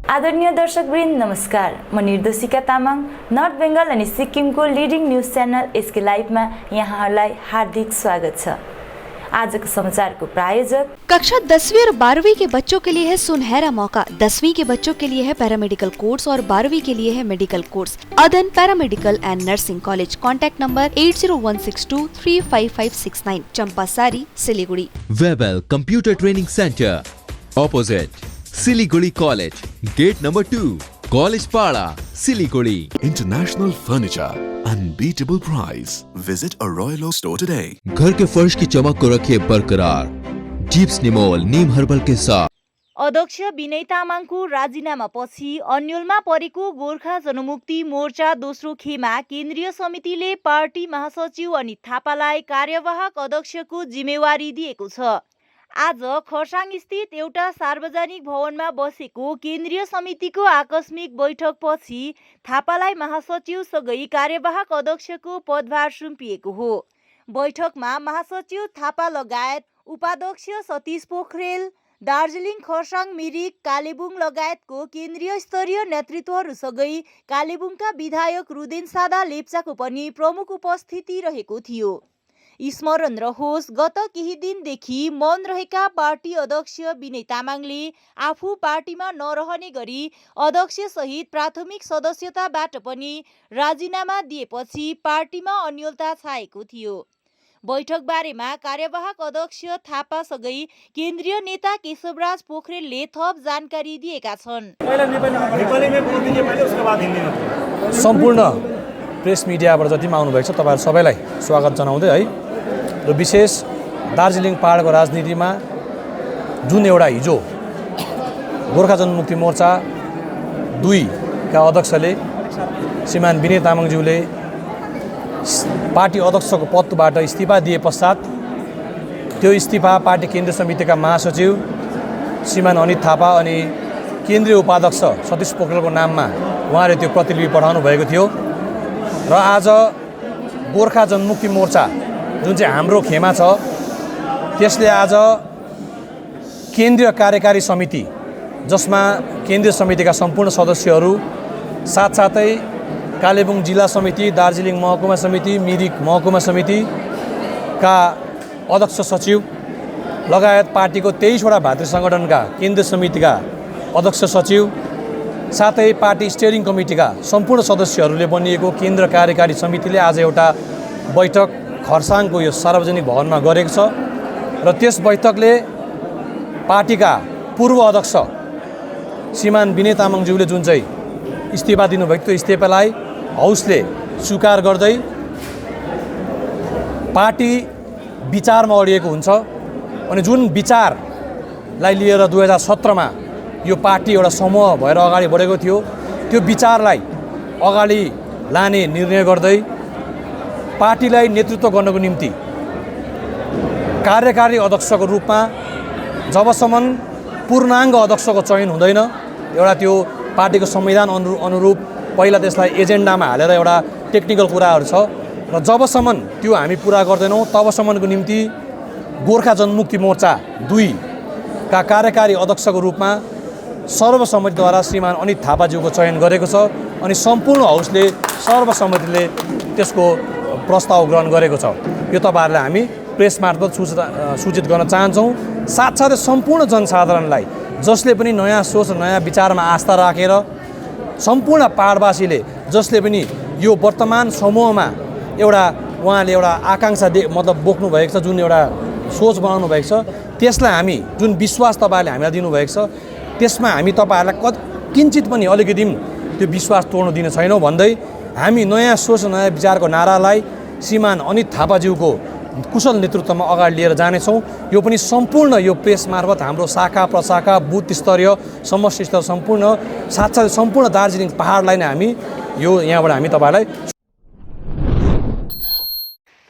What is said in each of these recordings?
आदरणीय दर्शकवृन्द नमस्कार। म निर्देशिका तामाङ नर्थ बेङ्गल अनि सिक्किमको लिडिङ न्यूज च्यानल एसके लाइभमा यहाँहरूलाई हार्दिक स्वागत छ। आजको समाचारको प्रायोजक कक्षा 10वीं और 12वीं के बच्चों के लिए है सुनहरा मौका। 10वीं के बच्चों के लिए है पैरामेडिकल कोर्स और 12वीं के लिए है medical course. Adan paramedical and nursing college. Contact number 8016235569, Champasari, Siliguri. Webel computer training centre opposite Siliguri college, gate number 2, college Para, Siliguri. International Furniture, unbeatable price. Visit a Royal Oak store today. घर के फर्श की चमक को रखे बरकरार जीप्स निमोल नीम हर्बल के साथ। अध्यक्ष विनय तामाङको राजीनामापछि अन्यलमा परेको गोर्खा जनमुक्ति मोर्चा दोस्रो खेमा केन्द्रीय समितिले पार्टी महासचिव अनित थापालाई कार्यवाहक अध्यक्षको जिम्मेवारी दिएको छ। आज खरसाङ स्थित एउटा सार्वजनिक भवनमा बसेको केन्द्रीय समितिको आकस्मिक बैठकपछि थापालाई महासचिव सँगै कार्यवाहक अध्यक्षको पदभार सुम्पिएको हो। बैठकमा महासचिव थापा लगायत उपाध्यक्ष सतीश पोखरेल, दार्जिलिङ, खरसाङ, मिरिक, कालेबुङ लगायतको केन्द्रीय स्तरीय नेतृत्वहरूसँगै कालेबुङका विधायक रुदेन सादा लेप्चाको पनि प्रमुख उपस्थिति रहेको थियो। स्मरण रहोस्, गत केही दिनदेखि मौन रहेका पार्टी अध्यक्ष विनय तामाङले आफू पार्टीमा नरहने गरी अध्यक्ष सहित प्राथमिक सदस्यताबाट पनि राजीनामा दिएपछि पार्टीमा अन्योलता छाएको थियो। बैठक बारेमा कार्यवाहक अध्यक्ष थापासँगै केन्द्रीय नेता केशवराज पोखरेलले थप जानकारी दिएका छन्। सम्पूर्ण प्रेस मिडियाबाट जतिमा आउनुभएको छ तपाईँहरू सबैलाई स्वागत जनाउँदै है, र विशेष दार्जिलिङ पहाडको राजनीतिमा जुन एउटा हिजो गोर्खा जनमुक्ति मोर्चा 2 का अध्यक्षले श्रीमान विनय तामाङज्यूले पार्टी अध्यक्षको पदबाट इस्तिफा दिए पश्चात त्यो इस्तिफा पार्टी केन्द्रीय समितिका महासचिव श्रीमान अनित थापा अनि केन्द्रीय उपाध्यक्ष सतीश पोखरेलको नाममा उहाँले त्यो प्रतिलिपि पठाउनु भएको थियो। र आज गोर्खा जनमुक्ति मोर्चा जुन चाहिँ हाम्रो खेमा छ त्यसले आज केन्द्रीय कार्यकारी समिति, जसमा केन्द्रीय समितिका सम्पूर्ण सदस्यहरू साथसाथै कालेबुङ जिल्ला समिति, दार्जिलिङ महकुमा समिति, मिरिक महकुमा समितिका अध्यक्ष सचिव लगायत पार्टीको 23वटा भातृ सङ्गठनका केन्द्रीय समितिका अध्यक्ष सचिव साथै पार्टी स्टियरिङ कमिटीका सम्पूर्ण सदस्यहरूले बनिएको केन्द्र कार्यकारी समितिले आज एउटा बैठक खरसाङको यो सार्वजनिक भवनमा गरेको छ। र त्यस बैठकले पार्टीका पूर्व अध्यक्ष श्रीमान विनय तामाङज्यूले जुन चाहिँ इस्तिफा दिनुभएको त्यो इस्तिफालाई हौसले स्वीकार गर्दै पार्टी विचारमा अडिएको हुन्छ। अनि जुन विचारलाई लिएर 2017मा यो पार्टी एउटा समूह भएर अगाडि बढेको थियो, त्यो विचारलाई अगाडि लाने निर्णय गर्दै पार्टीलाई नेतृत्व गर्नको निम्ति कार्यकारी अध्यक्षको रूपमा जबसम्म पूर्णाङ्ग अध्यक्षको चयन हुँदैन, एउटा त्यो पार्टीको संविधान अनुरूप पहिला त्यसलाई एजेन्डामा हालेर एउटा टेक्निकल कुराहरू छ, र जबसम्म त्यो हामी पुरा गर्दैनौँ तबसम्मको निम्ति गोर्खा जनमुक्ति मोर्चा 2 का कार्यकारी अध्यक्षको रूपमा सर्वसम्मतिद्वारा श्रीमान अनित थापाज्यूको चयन गरेको छ। अनि सम्पूर्ण हाउसले सर्वसम्मतिले त्यसको प्रस्ताव ग्रहण गरेको छ। यो तपाईँहरूलाई हामी प्रेस मार्फत सूचित गर्न चाहन्छौँ। साथसाथै सम्पूर्ण जनसाधारणलाई जसले पनि नयाँ सोच र नयाँ विचारमा आस्था राखेर सम्पूर्ण पहाडवासीले जसले पनि यो वर्तमान समूहमा एउटा उहाँले एउटा आकाङ्क्षा मतलब बोक्नु भएको छ, जुन एउटा सोच बनाउनु भएको छ, त्यसलाई हामी जुन विश्वास तपाईँहरूले हामीलाई दिनुभएको छ त्यसमा हामी तपाईँहरूलाई किञ्चित पनि अलिकति त्यो विश्वास तोड्नु दिने छैनौँ भन्दै हामी नयाँ सोच नयाँ विचारको नारालाई श्रीमान अनित थापाज्यूको कुशल नेतृत्वमा अगाडि लिएर जानेछौँ। यो पनि सम्पूर्ण यो प्रेस मार्फत हाम्रो शाखा प्रशाखा बुथ स्तरीय समष्टि स्तर सम्पूर्ण साथसाथै सम्पूर्ण दार्जिलिङ पहाडलाई नै हामी यो यहाँबाट हामी तपाईँलाई।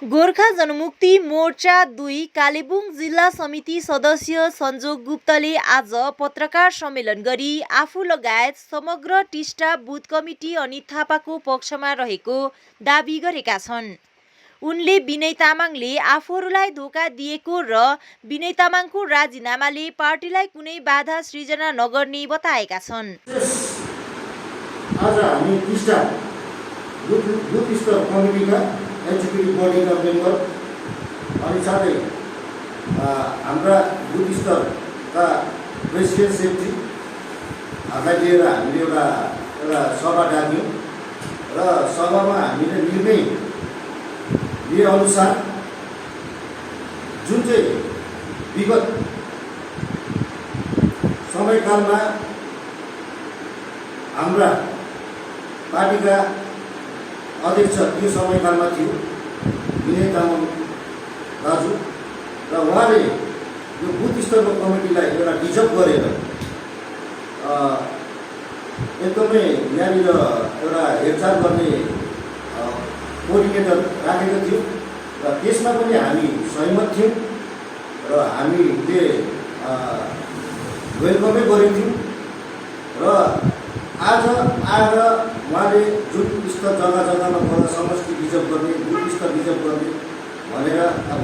गोर्खा जनमुक्ति मोर्चा 2 कालेबुङ जिल्ला समिति सदस्य सञ्जोग गुप्तले आज पत्रकार सम्मेलन गरी आफू लगायत समग्र टिस्टा बुथ कमिटी अनित थापाको पक्षमा रहेको दाबी गरेका छन्। उनले विनय तामाङले आफूहरूलाई धोका दिएको र विनय तामाङको राजीनामाले पार्टीलाई कुनै बाधा सृजना नगर्ने बताएका छन्। आज हामी टिस्टा बुथ स्तर कमिटीका एक्जिक्युटिभ बडीका मेम्बर अनि साथै हाम्रा बुथ स्तरका प्रेसिडेन्ट सेक्रेटरीहरूलाई लिएर हामीले एउटा सभा डाक्यौँ र सभामा हामीले निर्णय लिएअनुसार जुन चाहिँ विगत समयकालमा हाम्रा पार्टीका अध्यक्ष त्यो समयकालमा थियो विनय तामाङ दाजु र उहाँले यो बुथ स्तरको कमिटीलाई एउटा डिजर्भ गरेर एकदमै यहाँनिर एउटा हेरचाह गर्ने कोअर्डिनेटर राखेको थियो र त्यसमा पनि हामी सहमत थियौँ र हामीले वेलकमै गरेको थियौँ र आज आएर उहाँले जुन स्तर जग्गा जग्गामा गएर समष्टि रिजर्भ गर्ने बुथ स्तर रिजर्भ गर्ने भनेर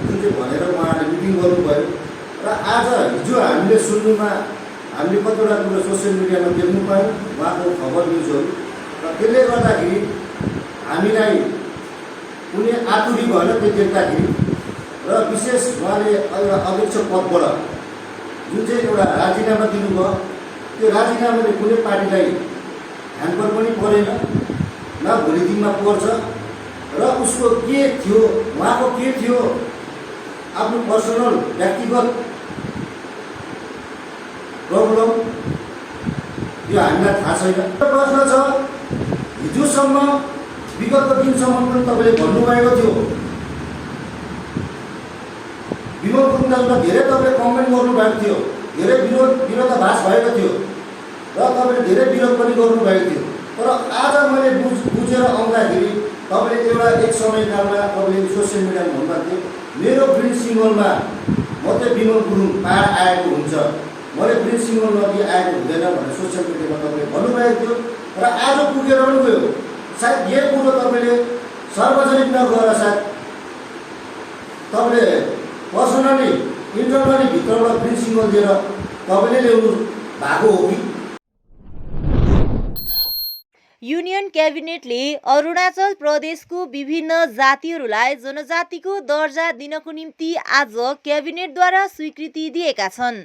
जुन चाहिँ भनेर उहाँले मिटिङ गर्नुभयो र आज हिजो हामीले सुन्नुमा हामीले कतिवटा कुरो सोसियल मिडियामा देख्नु पायौँ उहाँको खबर न्युजहरू र त्यसले गर्दाखेरि हामीलाई कुनै आतुरी भएन त्यो देख्दाखेरि र विशेष उहाँले एउटा अध्यक्ष पदबाट जुन चाहिँ एउटा राजीनामा दिनुभयो त्यो राजीनामाले कुनै पार्टीलाई ह्याम्पर पनि परेन न भोलि दिनमा पर्छ र उसको के थियो उहाँको के थियो आफ्नो पर्सनल व्यक्तिगत प्रब्लम यो हामीलाई थाहा छैन। प्रश्न छ हिजोसम्म विगतको दिनसम्म पनि तपाईँले भन्नुभएको थियो विमल गुरुङलाई धेरै तपाईँले कमेन्ट गर्नुभएको थियो धेरै विरोधाभास भएको थियो र तपाईँले धेरै विरोध पनि गर्नुभएको थियो तर आज मैले बुझेर आउँदाखेरि तपाईँले एउटा एक समयकालमा तपाईँले सोसियल मिडियामा भन्नुभएको थियो मेरो ग्रिन सिङ्गलमा मात्रै विमल गुरुङ पाहाड आएको हुन्छ मैले ग्रिन सिङ्गल नदी आएको हुँदैन भनेर सोसियल मिडियामा तपाईँले भन्नुभएको थियो र आज पुगेर पनि गयो। सायद यही कुरो तपाईँले सार्वजनिक नगरेर सायद तपाईँले पर्सनली इन्टरनली भित्रबाट ग्रिन सिङ्गल दिएर तपाईँले ल्याउनु भएको हो कि? युनियन क्याबिनेटले अरुणाचल प्रदेशको विभिन्न जातिहरूलाई जनजातिको दर्जा दिनको निम्ति आज क्याबिनेटद्वारा स्वीकृति दिएका छन्।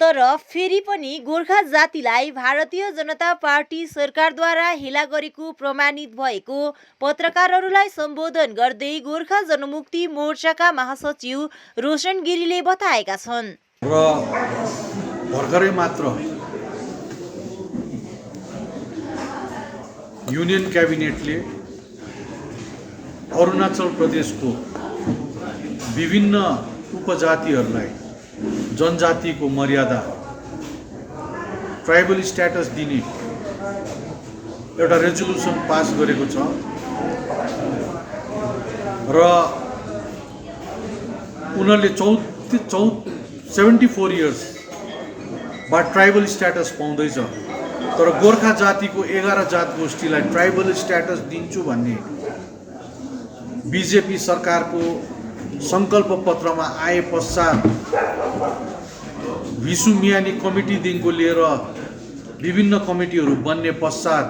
तर फेरि पनि गोर्खा जातिलाई भारतीय जनता पार्टी सरकारद्वारा हेला गरेको प्रमाणित भएको पत्रकारहरूलाई सम्बोधन गर्दै गोर्खा जनमुक्ति मोर्चाका महासचिव रोशन गिरीले बताएका छन्। र भर्खरै मात्र युनियन क्याबिनेटले अरुणाचल प्रदेशको विभिन्न उपजातिहरूलाई जनजातिको मर्यादा ट्राइबल स्ट्याटस दिने एउटा रेजोल्युसन पास गरेको छ र उनीहरूले 74 इयर्स बाद ट्राइबल स्ट्याटस पाउँदैछ। तर गोर्खा जातिको 11 जात गोष्ठीलाई ट्राइबल स्ट्याटस दिन्छु भन्ने बीजेपी सरकारको संकल्प पत्रमा आए पश्चात विसु मियानी कमिटीदेखिको लिएर विभिन्न कमिटीहरू बन्ने पश्चात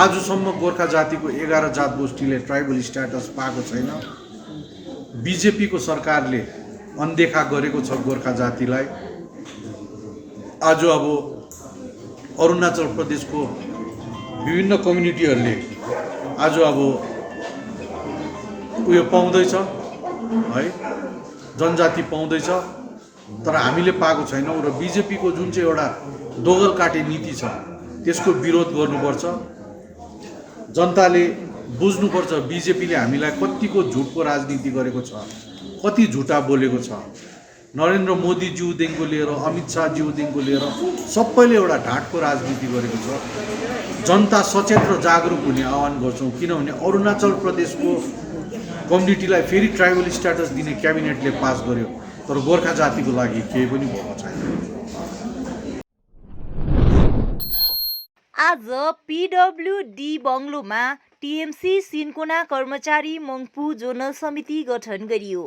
आजसम्म गोर्खा जातिको 11 जात गोष्ठीले ट्राइबल स्ट्याटस पाएको छैन। बीजेपीको सरकारले अनदेखा गरेको छ गोर्खा जातिलाई। आज अब अरुणाचल प्रदेशको विभिन्न कम्युनिटीहरूले आज अब उयो पाउँदैछ है, जनजाति पाउँदैछ तर हामीले पाएको छैनौँ र बीजेपीको जुन चाहिँ एउटा दोगल काटे नीति छ त्यसको विरोध गर्नुपर्छ। जनताले बुझ्नुपर्छ बीजेपीले हामीलाई कतिको झुटको राजनीति गरेको छ, कति झुटा बोलेको छ। नरेन्द्र मोदीज्यूदेखिको लिएर अमित शाहज्यूदेखिको लिएर सबैले एउटा ढाँटको राजनीति गरेको छ। जनता सचेत र जागरुक हुने आह्वान गर्छौँ किनभने अरुणाचल प्रदेशको कम्युनिटीलाई फेरि ट्राइबल स्ट्याटस दिने क्याबिनेटले पास गर्यो तर गोर्खा जातिको लागि केही पनि भएको छैन। आज PWD बङ्गलोमा TMC सिन्कोना कर्मचारी मङ्पू जोनल समिति गठन गरियो,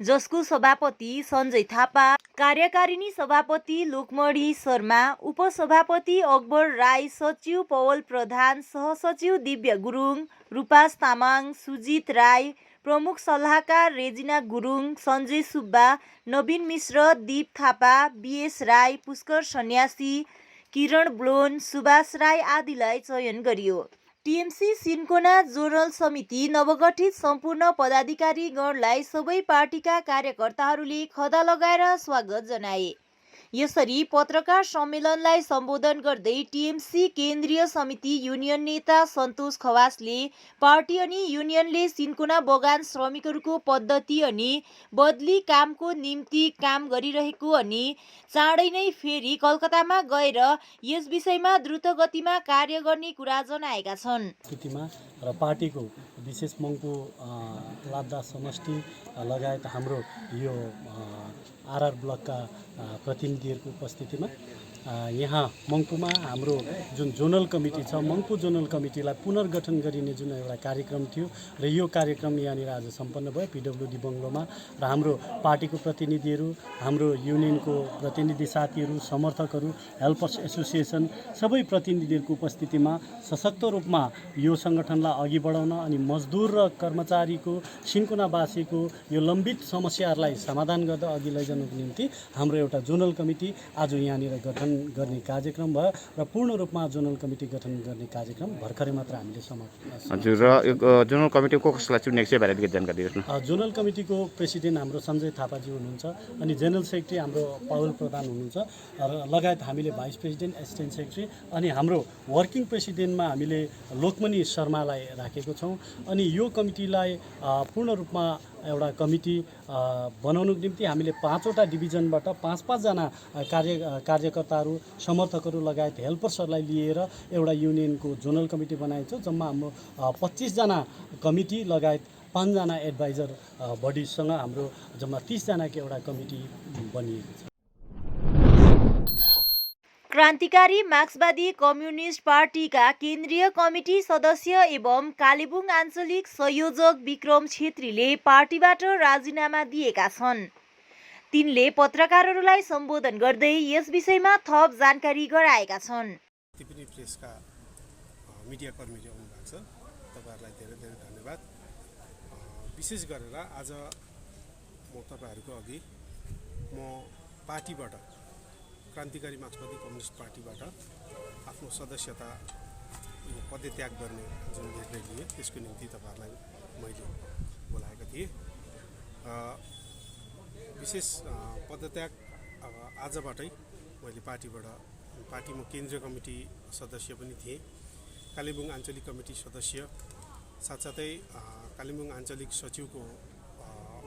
जसको सभापति सञ्जय थापा, कार्यकारिणी सभापति लोकमणि शर्मा, उपसभापति अकबर राई, सचिव पवल प्रधान, सहसचिव दिव्य गुरुङ, रूपास तामाङ, सुजित राई, प्रमुख सल्लाहकार रेजिना गुरुङ, सञ्जय सुब्बा, नवीन मिश्र, दीप थापा, BS राई, पुष्कर सन्यासी, किरण ब्लोन, सुभाष राई आदिलाई चयन गरियो। TMC सिन्कोना जोनल समिति नवगठित सम्पूर्ण पदाधिकारीगणलाई सबै पार्टीका कार्यकर्ताहरूले खदा लगाएर स्वागत जनाए। यसरी पत्रकार सम्मेलनलाई सम्बोधन गर्दै TMC केन्द्रीय समिति युनियन नेता सन्तोष खवासले पार्टी अनि युनियनले सिन्कोना बगान श्रमिकहरूको पद्धति अनि बदली कामको निम्ति काम गरिरहेको अनि चाँडै नै फेरि कलकत्तामा गएर यस विषयमा द्रुत गतिमा कार्य गर्ने कुरा जनाएका छन्। र पार्टीको विशेष मङ्पू लाद्दा समष्टि लगायत हाम्रो यो RR ब्लकका प्रतिनिधिहरूको उपस्थितिमा यहाँ मङ्पूमा हाम्रो जुन जोनल कमिटी छ, मङ्पू जोनल कमिटीलाई पुनर्गठन गरिने जुन एउटा कार्यक्रम थियो र यो कार्यक्रम यहाँनिर आज सम्पन्न भयो PWD बङ्गलोमा। र हाम्रो पार्टीको प्रतिनिधिहरू, हाम्रो युनियनको प्रतिनिधि साथीहरू, समर्थकहरू, हेल्पर्स एसोसिएसन सबै प्रतिनिधिहरूको उपस्थितिमा सशक्त रूपमा यो सङ्गठनलाई अघि बढाउन अनि मजदुर र कर्मचारीको सिन्कोनावासीको यो लम्बित समस्याहरूलाई समाधान गर्दा अघि लैजानुको निम्ति हाम्रो एउटा जोनल कमिटी आज यहाँनिर गठन गर्ने कार्यक्रम भयो र पूर्ण रूपमा जोनल कमिटी गठन गर्ने कार्यक्रम भर्खरै मात्र हामीले समाप्त। हजुर, र यो जोनल कमिटी कसलाई चुनेको छ भनेर जानकारी दिनुहोस् न। जोनल कमिटीको प्रेसिडेन्ट हाम्रो सञ्जय थापाजी हुनुहुन्छ अनि जेनरल सेक्रेटरी हाम्रो पवल प्रधान हुनुहुन्छ र लगायत हामीले भाइस प्रेसिडेन्ट, एसिस्टेन्ट सेक्रेटरी अनि हाम्रो वर्किङ प्रेसिडेन्टमा हामीले लोकमणि शर्मालाई राखेको छौँ। अनि यो कमिटीलाई पूर्ण रूपमा एउटा कमिटी बनाउनुको निम्ति हामीले 5वटा डिभिजनबाट 5-5 जना कार्यकर्ताहरू, समर्थकहरू लगायत हेल्पर्सहरूलाई लिएर एउटा युनियनको जोनल कमिटी बनाएको छ। जम्मा हाम्रो 25 जना कमिटी लगायत 5 जना एडभाइजर बडीसँग हाम्रो जम्मा 30 जनाको एउटा कमिटी बनिएको छ। क्रान्तिकारी मार्क्सवादी कम्युनिस्ट पार्टीका केन्द्रीय कमिटी सदस्य एवं कालेबुङ आञ्चलिक संयोजक विक्रम छेत्रीले पार्टीबाट राजीनामा दिएका छन्। तिनले पत्रकारहरूलाई सम्बोधन गर्दै यस विषयमा थप जानकारी गराएका छन्। पनि प्रेसका मिडिया कर्मीहरू आउनुभएको छ, तपाईँहरूलाई धेरै धेरै धन्यवाद। विशेष गरेर आज म तपाईँहरूको अघि पार्टीबाट, क्रान्तिकारी मार्क्सवादी कम्युनिस्ट पार्टीबाट आफ्नो सदस्यता पदत्याग गर्ने जुन निर्णय लिए त्यसको निम्ति तपाईँहरूलाई मैले बोलाएको थिएँ। विशेष पदत्याग आजबाटै मैले पार्टीमा केन्द्रीय कमिटी सदस्य पनि थिएँ, कालेबुङ आञ्चलिक कमिटी सदस्य, साथसाथै कालेबुङ आञ्चलिक सचिवको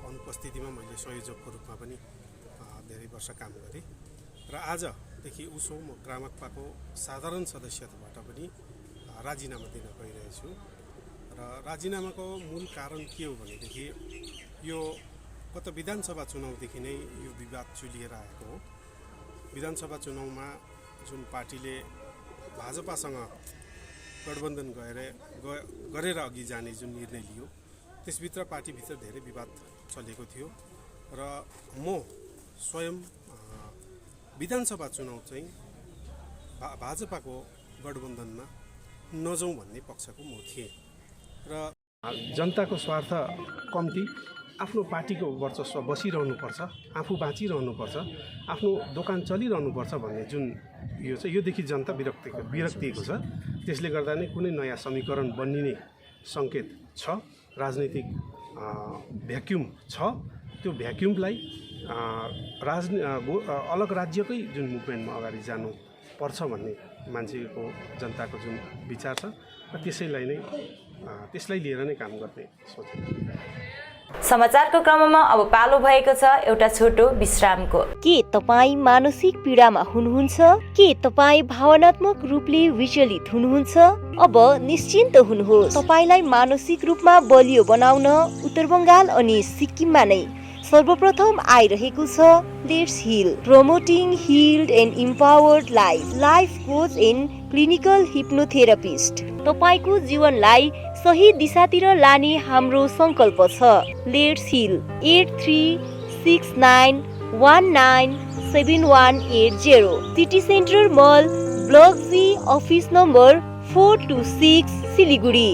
अनुपस्थितिमा मैले संयोजकको रूपमा पनि धेरै वर्ष काम गरेँ र आजदेखि उसो म ग्रामकपाको साधारण सदस्यताबाट पनि राजीनामा दिन गइरहेछु। र राजीनामाको मूल कारण के हो भनेदेखि यो गत विधानसभा चुनावदेखि नै यो विवाद चुलिएर आएको हो। विधानसभा चुनावमा जुन पार्टीले भाजपासँग गठबन्धन गरेर अघि जाने जुन निर्णय लियो त्यसभित्र पार्टीभित्र धेरै विवाद चलेको थियो र म स्वयं विधानसभा चुनाव चाहिँ भाजपाको गठबन्धनमा नजाउँ भन्ने पक्षको म थिएँ र जनताको स्वार्थ कम्ती, आफ्नो पार्टीको वर्चस्व बसिरहनुपर्छ, आफू बाँचिरहनुपर्छ, आफ्नो दोकान चलिरहनुपर्छ भन्ने जुन यो छ, योदेखि जनता विरक्तिएको छ। त्यसले गर्दा नै कुनै नयाँ समीकरण बनिने सङ्केत छ, राजनीतिक भ्याक्युम छ। त्यो भ्याक्युमलाई अलग राज्यकै जुन मुभमेन्टमा अगाडि जानुपर्छ भन्ने मान्छेको, जनताको जुन विचार छ र त्यसलाई लिएर नै काम गर्ने सोचेको। समाचारको क्रममा अब पालो भएको छ एउटा छोटो विश्रामको। के तपाईँ मानसिक पीडामा हुनुहुन्छ? के तपाईँ भावनात्मक रूपले विचलित हुनुहुन्छ? अब निश्चिन्त हुनुहोस्, तपाईलाई मानसिक रूपमा बलियो बनाउन उत्तर बंगाल अनि सिक्किममा नै सर्वप्रथम आइरहेको छ let's heal, promoting healed and empowered life coach and clinical hypnotherapist. तपाईको जीवनलाई सही दिशातिर लाने हाम्रो संकल्प छ। Let's heal 8369197180, city centre mall, block G, office number 426, Siliguri.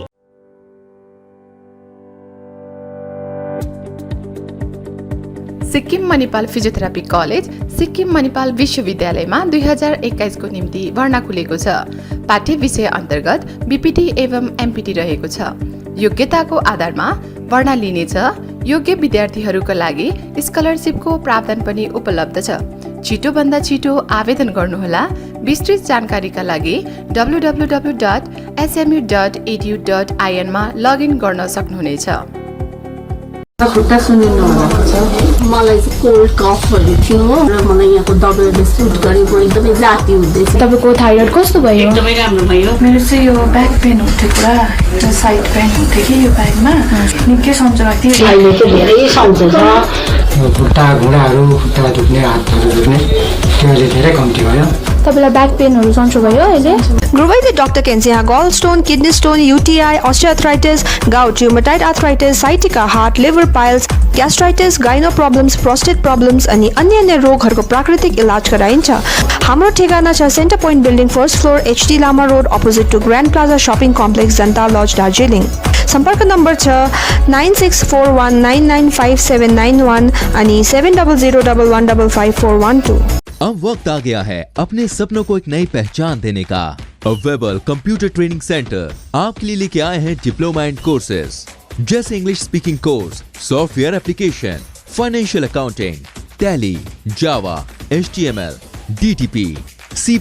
Sikkim Manipal physiotherapy college Sikkim Manipal विश्वविद्यालयमा 2021 को निम्ति भर्ना खुलेको छ। पाठ्य विषय अन्तर्गत बीपीटी एवं एमपीटी रहेको छ। योग्यताको आधारमा भर्ना लिनेछ। योग्य विद्यार्थीहरूका लागि स्कलरसिपको प्रावधान पनि उपलब्ध छ। छिटोभन्दा छिटो आवेदन गर्नुहोला। विस्तृत जानकारीका लागि www.smu.edu.in मा लगइन गर्न सक्नुहुनेछ। खुट्टा सुनिनु भएको छ। मलाई चाहिँ कोल्ड कफहरू थियो र मलाई यहाँको दबाईले सुट गरेको एकदमै जाती हुँदैछ। तपाईँको थाइरोइड कस्तो भयो? एकदमै राम्रो भयो। मेरो चाहिँ यो ब्याक पेन हुन्थ्यो, पुरा एउटा साइड पेन हुन्थ्यो कि यो ब्याकमा, निकै सन्चो लाग्थ्यो। अहिले चाहिँ धेरै सन्चो छ। खुट्टा घुँडाहरू, खुट्टा दुख्ने, हातहरू दुख्ने त्यो अहिले धेरै कम्ती भयो। तपाईँलाई ब्याक पेनहरू सन्चो भयो अहिले? गुरुवैद्य डाक्टर केन्सिया gall stone, kidney stone, UTI, osteoarthritis, gout, rheumatoid arthritis, sciatica, heart, liver piles, gastritis, gyno problems, prostate problems अनि अन्य रोगहरूको प्राकृतिक इलाज गराइन्छ। हाम्रो ठेगाना छ centre point building, first floor, HD Lama road, opposite to grand plaza shopping complex, Janata lodge, Darjeeling. सम्पर्क नम्बर छ 9641995791 अनि 7001155412। अब वक्त आ गया है अपने सपनों को एक नई पहचान देने का। वेबल कंप्यूटर ट्रेनिंग सेंटर आपके लिए लेके आए हैं डिप्लोमा एंड कोर्सेज जैसे English speaking course, software application, financial accounting, Tally, Java, HTML, DTP, C++,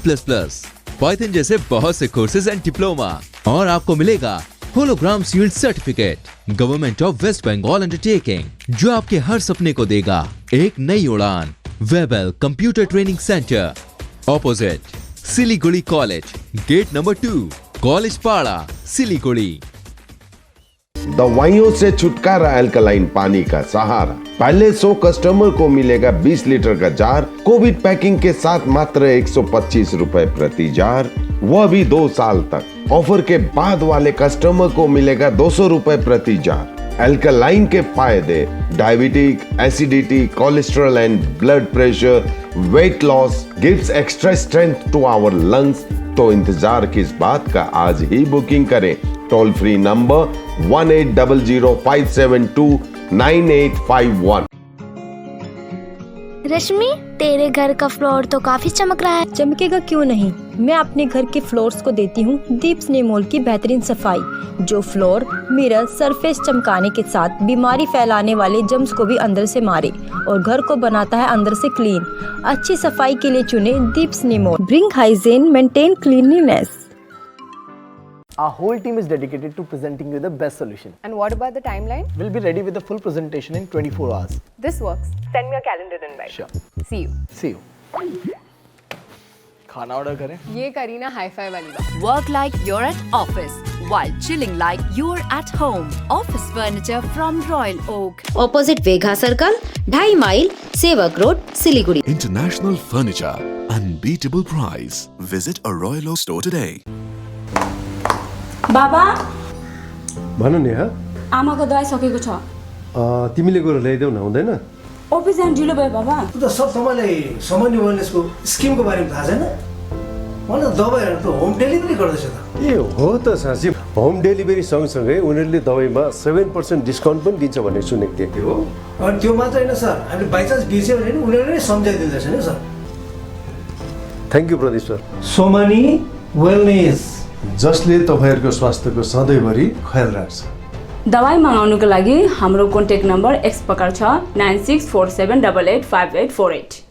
Python जैसे बहुत से कोर्सेज एंड डिप्लोमा। और आपको मिलेगा hologram sealed certificate government of West Bengal undertaking, जो आपके हर सपने को देगा एक नई उड़ान। Webel computer training centre, opposite Siliguri college, gate number 2, college Para, Siliguri. दवाइयों से छुटकारा, अल्कलाइन पानी का सहारा। पहले 100 कस्टमर को मिलेगा 20 लीटर का जार, कोविड पैकिंग के साथ मात्र 125 रुपए प्रति जार, वह भी 2 साल तक। ऑफर के बाद वाले कस्टमर को मिलेगा 200 रुपए प्रति जार। अल्कलाइन के फायदे: diabetic, acidity, cholesterol and blood pressure, weight loss, gives extra strength to our lungs. तो इंतजार किस बात का, आज ही बुकिंग करें। Toll free number 180057298851। रश्मि, तेरे घर का फ्लोर तो काफी चमक रहा है। चमकेगा क्यों नहीं, मैं अपने घर के फ्लोर्स को देती हूँ दीप स्नेमोल की बेहतरीन सफाई, जो फ्लोर मिरर सरफेस चमकाने के साथ बीमारी फैलाने वाले जम्स को भी अंदर से मारे और घर को बनाता है अंदर से क्लीन। अच्छी सफाई के लिए चुने दीप स्नेमोल। Bring hygiene, maintain cleanliness. Our whole team is dedicated to presenting you the best solution. And what about the timeline? We'll be ready with the full presentation in 24 hours. This works. Send me a calendar invite. Sure. See you. See you. खाना order करें? ये Kareena hi-fi वाली बात। Work like you're at office while chilling like you're at home. Office furniture from Royal Oak. Opposite Vegha Circle, 2.5 mile, Sevak Road, Siliguri. International furniture, unbeatable price. Visit a Royal Oak store today. बाबा भन नि। आमाको दबाई सकेको छ। तिमीले गएर ल्याइदेऊ न, हुँदैन? अफिस जान ढिलो भयो बाबा। त सब तपाईँलाई सामान्य वेलनेसको स्किमको बारेमा थाहा छैन? मलाई दबाईहरू त होम डेलिभरी गर्दैछ त। ए हो त साँच्ची, होम डेलिभरी सँगसँगै उनीहरूले दबाईमा 7% डिस्काउन्ट पनि दिन्छ भन्ने सुनेको थिएँ। हो, अनि त्यो मात्र होइन सर, हामीले बाइचान्स बिर्स्यो भने नि उनीहरूले नै सम्झाइदिँदैछ नि sir. Thank you Pradeep sir. Somani wellness, जसले तपाईँहरूको स्वास्थ्यको सधैँभरि ख्याल राख्छ। दबाई मगाउनुको लागि हाम्रो कन्ट्याक्ट नम्बर एक्स प्रकार छ 9647885848।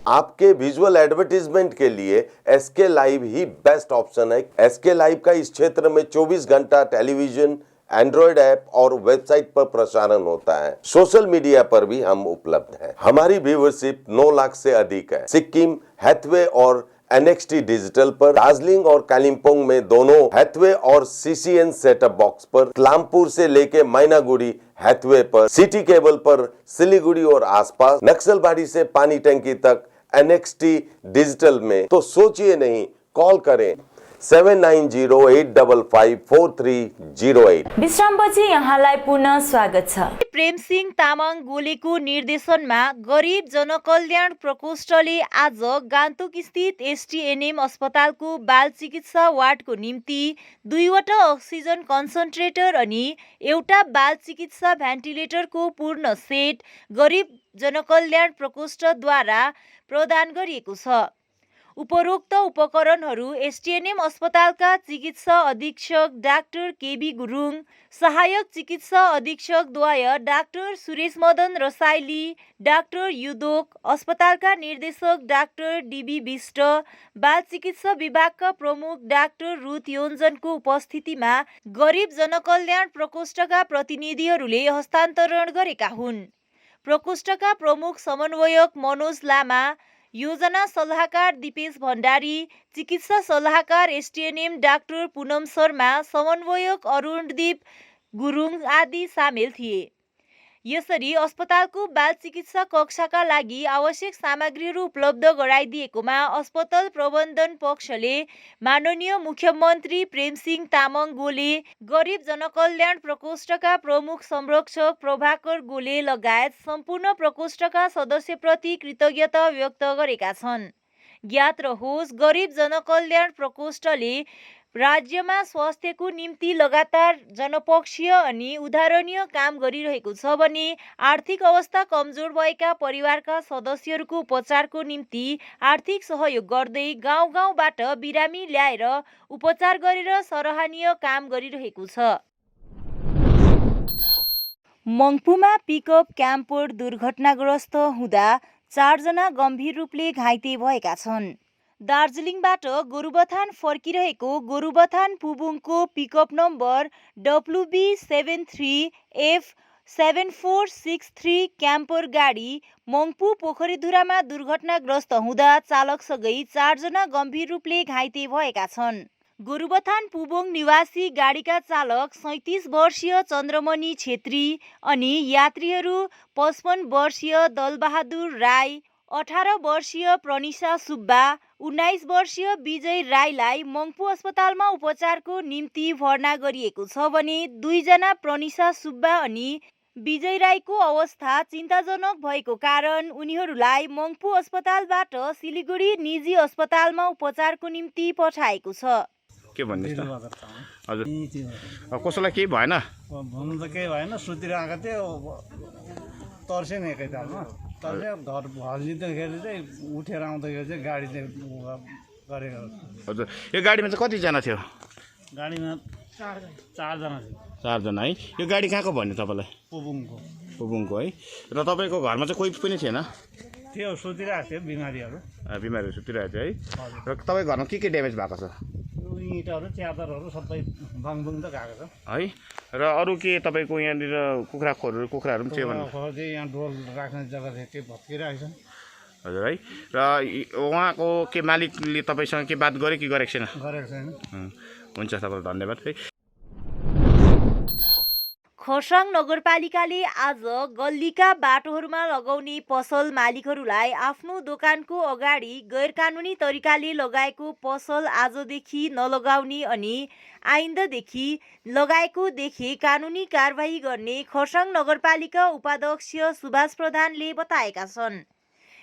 आपके विजुअल एडवर्टीजमेंट के लिए SK लाइव ही बेस्ट ऑप्शन है। SK लाइव का इस क्षेत्र में 24 घंटा टेलीविजन, एंड्रॉइड ऐप और वेबसाइट पर प्रसारण होता है। सोशल मीडिया पर भी हम उपलब्ध हैं। हमारी व्यूवरशिप 9 लाख से अधिक है। सिक्किम, हैथवे और NXT डिजिटल पर, दार्जिलिंग और कालिम्पोंग में दोनों हैथवे और CCN सेटअप बॉक्स पर, इस्लामपुर से लेके मैनागुड़ी हैथवे पर, सिटी केबल पर सिलीगुड़ी और आसपास, नक्सलबाड़ी से पानी टंकी तक NXT डिजिटल में। तो सोचिए नहीं, कॉल करें 7908554308। विश्रामपछि यहाँलाई पुनः स्वागत छ। प्रेमसिंह तामाङ गोलेको निर्देशनमा गरिब जनकल्याण प्रकोष्ठले आज गान्तोक स्थित STNM अस्पतालको बाल चिकित्सा वार्डको निम्ति 2वटा अक्सिजन कन्सन्ट्रेटर अनि एउटा बाल चिकित्सा भेन्टिलेटरको पूर्ण सेट गरिब जनकल्याण प्रकोष्ठद्वारा प्रदान गरिएको छ। उपरोक्त उपकरणहरू STNM अस्पतालका चिकित्सा अधीक्षक डाक्टर केबी गुरुङ, सहायक चिकित्सा अधीक्षक द्वय डाक्टर सुरेश मदन रसाइली, डाक्टर युदोक, अस्पतालका निर्देशक डाक्टर DB बिष्ट, बाल चिकित्सा विभागका प्रमुख डाक्टर रुथ योन्जनको उपस्थितिमा गरिब जनकल्याण प्रकोष्ठका प्रतिनिधिहरूले हस्तान्तरण गरेका हुन्। प्रकोष्ठका प्रमुख समन्वयक मनोज लामा, योजना सल्लाहकार दिपेश भण्डारी, चिकित्सा सल्लाहकार STNM डाक्टर पुनम शर्मा, समन्वयक अरुणदीप गुरुङ आदि सामेल थिए। यसरी अस्पतालको बाल चिकित्सा कक्षाका लागि आवश्यक सामग्रीहरू उपलब्ध गराइदिएकोमा अस्पताल प्रबन्धन पक्षले माननीय मुख्यमन्त्री प्रेमसिंह तामाङ गोले, गरिब जनकल्याण प्रकोष्ठका प्रमुख संरक्षक प्रभाकर गोले लगायत सम्पूर्ण प्रकोष्ठका सदस्यप्रति कृतज्ञता व्यक्त गरेका छन्। ज्ञात रहोस्, गरिब जनकल्याण प्रकोष्ठले राज्यमा स्वास्थ्यको निम्ति लगातार जनपक्षीय अनि उदाहरणीय काम गरिरहेको छ भने आर्थिक अवस्था कमजोर भएका परिवारका सदस्यहरूको उपचारको निम्ति आर्थिक सहयोग गर्दै गाउँ-गाउँबाट बिरामी ल्याएर उपचार गरेर सराहनीय काम गरिरहेको छ। मङ्पुमा पिकअप क्याम्पर दुर्घटनाग्रस्त हुँदा 4 जना गम्भीर रूपले घाइते भएका छन्। दार्जिलिङबाट गोरुबथान फर्किरहेको गोरुबथान पुबुङको पिकअप नम्बर WB73F7463 क्याम्पर गाडी मङ्पु पोखरीधुरामा दुर्घटनाग्रस्त हुँदा चालकसँगै 4 जना गम्भीर रूपले घाइते भएका छन्। गोरुबथान पुबोङ निवासी गाडीका चालक 37 वर्षीय चन्द्रमणि छेत्री अनि यात्रीहरू 55 वर्षीय दलबहादुर राई, 18 वर्षीय प्रनिशा सुब्बा, 19 वर्षीय विजय राईलाई मङ्पु अस्पतालमा उपचारको निम्ति भर्ना गरिएको छ भने 2 जना प्रनिशा सुब्बा अनि विजय राईको अवस्था चिन्ताजनक भएको कारण उनीहरूलाई मङ्पु अस्पतालबाट सिलीगुडी निजी अस्पतालमा उपचारको निम्ति पठाएको छ। के भन्दैछ हजुर? कसैलाई केही भएन? भन्नु त केही भएन, सुतिरहेको थियो, तर्स्यो नि एकैतालमा। तर घर हल्लिँदाखेरि चाहिँ उठेर आउँदाखेरि चाहिँ गाडीले गरेको। हजुर, यो गाडीमा चाहिँ कतिजना थियो? गाडीमा 4 जना थियो। 4 जना है। यो गाडी कहाँको भन्यो तपाईँलाई? पुबुङको है। र तपाईँको घरमा चाहिँ कोही पनि थिएन? थियो, सुतिरहेको थियो, बिमारीहरू सुतिरहेको थियो है। र तपाईँको घरमा के ड्यामेज भएको छ? इँटाहरू च्यादरहरू सबै भङभङ त गएको छ है। र अरू के तपाईँको यहाँनिर कुखुराहरू पनि थियो भने? यहाँ डोल राख्ने जग्गा थियो, त्यो भत्किरहेको छ। हजुर है। र उहाँको के मालिकले तपाईँसँग के बात गरे कि गरेको छैन? गरेको छैन। हुन्छ, तपाईँलाई धन्यवाद है। खरसाङ नगरपालिकाले आज गल्लीका बाटोहरूमा लगाउने पसल मालिकहरूलाई आफ्नो दोकानको अगाडि गैरकानुनी तरिकाले लगाएको पसल आजदेखि नलगाउने अनि आइन्दादेखि लगाएको देखे कानुनी कारबाही गर्ने खरसाङ नगरपालिका उपाध्यक्ष सुभाष प्रधानले बताएका छन्।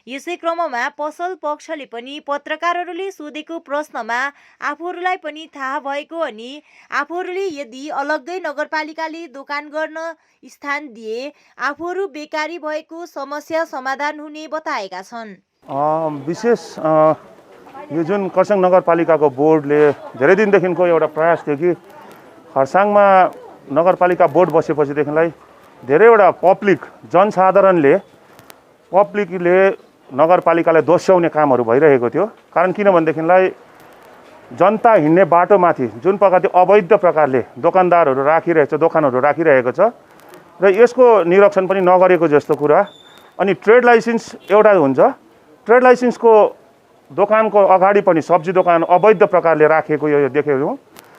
यसै क्रममा पसल पक्षले पनि पत्रकारहरूले सोधेको प्रश्नमा आफूहरूलाई पनि थाहा भएको अनि आफूहरूले यदि अलग्गै नगरपालिकाले दोकान गर्न स्थान दिए आफूहरू बेकारी भएको समस्या समाधान हुने बताएका छन्। विशेष यो जुन खरसाङ नगरपालिकाको बोर्डले धेरै दिनदेखिको एउटा प्रयास थियो कि खरसाङमा नगरपालिका बोर्ड बसेपछिदेखिलाई धेरैवटा जनसाधारणले नगरपालिकालाई दोस्याउने कामहरू भइरहेको थियो। कारण किनभनेदेखिलाई जनता हिँड्ने बाटोमाथि जुन प्रकारले अवैध प्रकारले दोकानदारहरू दोकानहरू राखिरहेको छ र यसको निरीक्षण पनि नगरेको जस्तो कुरा। अनि ट्रेड लाइसेन्स एउटा हुन्छ, ट्रेड लाइसेन्सको दोकानको अगाडि पनि सब्जी दोकान अवैध प्रकारले राखेको यो देख्यौँ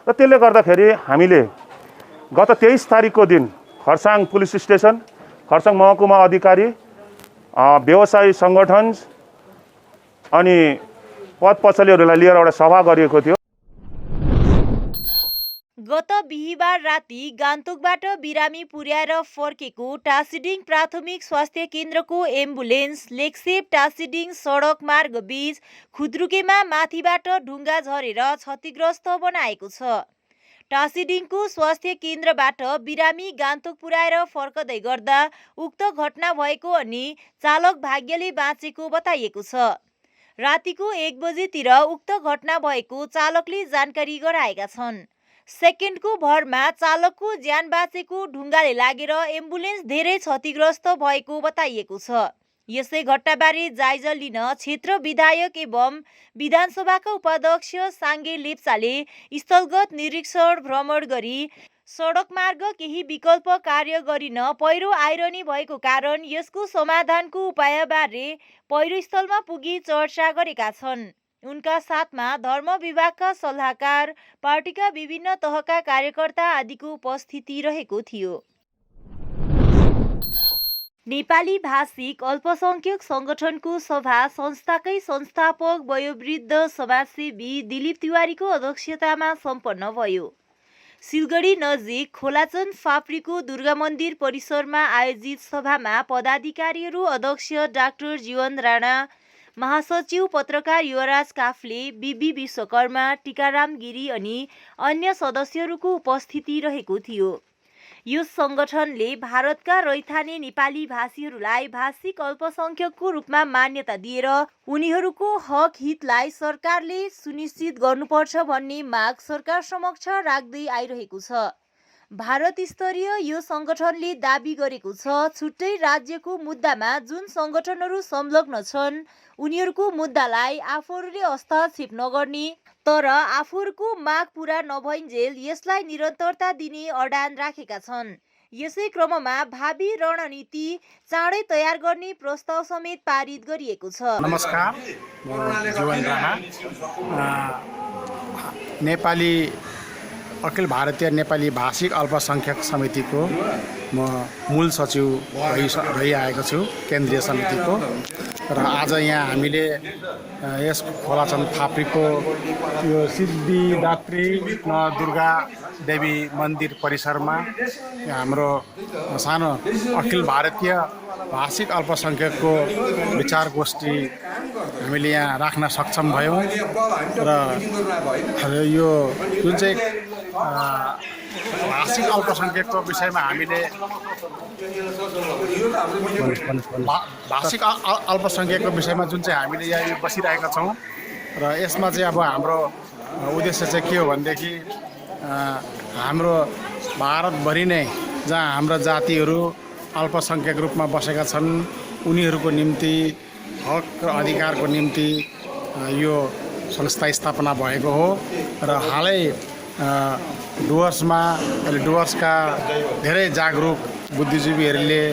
र त्यसले गर्दाखेरि हामीले गत 23 तारिकको दिन खरसाङ पुलिस स्टेसन, खरसाङ महकुमा अधिकारी, व्यवसायी सङ्गठन अनि पद पछालिहरूलाई लिएर एउटा सभा गरिएको थियो। गत बिहीबार राति गान्तोकबाट बिरामी पुर्याएर फर्केको टासिडिङ प्राथमिक स्वास्थ्य केन्द्रको एम्बुलेन्स लेकसेप टासिडिङ सडक मार्ग बीच खुद्रुकेमा माथिबाट ढुङ्गा झरेर क्षतिग्रस्त बनाएको छ। टासिडिङको स्वास्थ्य केन्द्रबाट बिरामी गान्तोक पुर्याएर फर्कदै गर्दा उक्त घटना भएको अनि चालक भाग्यले बाँचेको बताइएको छ। रातिको 1 बजेतिर उक्त घटना भएको चालकले जानकारी गराएका छन्। सेकेन्डको भरमा चालकको ज्यान बाँचेको ढुङ्गाले लागेर एम्बुलेन्स धेरै क्षतिग्रस्त भएको बताइएको छ। यसै घटनाबारे जायजा लिन क्षेत्र विधायक एवं विधानसभाका उपाध्यक्ष साङ्गे लेप्चाले स्थलगत निरीक्षण भ्रमण गरी सडक मार्ग केही विकल्प कार्य गरिन पहिरो आइरहने भएको कारण यसको समाधानको उपायबारे पहिरो स्थलमा पुगी चर्चा गरेका छन्। उनका साथमा धर्म विभागका सल्लाहकार, पार्टीका विभिन्न तहका कार्यकर्ता आदिको उपस्थिति रहेको थियो। नेपाली भाषिक अल्पसंख्यक संगठनको सभा संस्थाकै संस्थापक वयोवृद्ध समाजसेवी दिलीप तिवारीको अध्यक्षतामा सम्पन्न भयो। सिलगढी नजिक खोलाचन फाप्रीको दुर्गा मन्दिर परिसरमा आयोजित सभामा पदाधिकारीहरू, अध्यक्ष डाक्टर जीवन राणा, महासचिव पत्रकार युवराज काफले, बीबी विश्वकर्मा, टीकाराम गिरी अनि अन्य सदस्यहरूको उपस्थिति रहेको थियो। यो संगठनले भारतका रैथाने नेपाली भाषीहरूलाई भाषिक अल्पसंख्यकको रूपमा मान्यता दिएर उनीहरूको हक हितलाई सरकारले सुनिश्चित गर्नुपर्छ भन्ने माग सरकार समक्ष राख्दै आइरहेको छ। भारत स्तरीय यो संगठनले दाबी गरेको छ छुट्टै राज्यको मुद्दामा जुन संगठनहरू संलग्न छन् उनीहरूको मुद्दालाई आफूहरूले हस्तक्षेप नगर्ने तर आफूहरूको माग पूरा नभइन्जेल यसलाई निरन्तरता दिने अडान राखेका छन्। यसै क्रममा भावी रणनीति चाँडै तयार गर्ने प्रस्ताव समेत पारित गरिएको छ। नमस्कार, म जीवन राणा, नेपाली अखिल भारतीय नेपाली भाषिक अल्पसंख्यक समितिको म मूल सचिव रहिआएको छु, केन्द्रीय समितिको। र आज यहाँ हामीले यस खोलाचन फाप्रीको यो सिद्धिदात्री दुर्गा देवी मन्दिर परिसरमा हाम्रो सानो अखिल भारतीय भाषिक अल्पसंख्यकको विचार गोष्ठी हामीले यहाँ राख्न सक्षम भयौँ। र यो जुन चाहिँ भाषिक अल्पसंख्यकको विषयमा हामीले भाषिक अल्पसंख्यकको विषयमा जुन चाहिँ हामीले यहाँ बसिरहेका छौँ र यसमा चाहिँ अब हाम्रो उद्देश्य चाहिँ के हो भनेदेखि हाम्रो भारतभरि नै जहाँ हाम्रा जातिहरू अल्पसंख्यक रूपमा बसेका छन् उनीहरूको निम्ति हक र अधिकारको निम्ति यो संस्था स्थापना भएको हो। र हालै डुवर्सका धेरै जागरुक बुद्धिजीवीहरूले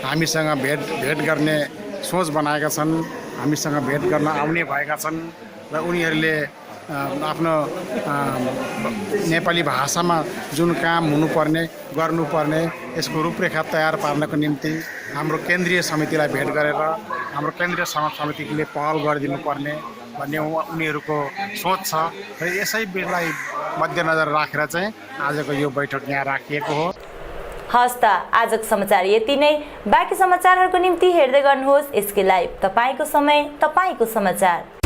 हामीसँग भेट गर्ने सोच बनाएका छन्, हामीसँग भेट गर्न आउने भएका छन् र उनीहरूले आफ्नो नेपाली भाषामा जुन काम हुनुपर्ने गर्नुपर्ने यसको रूपरेखा तयार पार्नको निम्ति हाम्रो केन्द्रीय समितिलाई भेट गरेर हाम्रो केन्द्रीय समितिले पहल गरिदिनुपर्ने भन्ने उनीहरूको सोच छ। र यसै बेलालाई मध्यनजर राखेर चाहिँ आजको यो बैठक यहाँ राखिएको हो। हस् त आजको समाचार यति नै। बाँकी समाचारहरूको निम्ति हेर्दै गर्नुहोस् एसके लाइभ। तपाईँको समय, तपाईँको समाचार।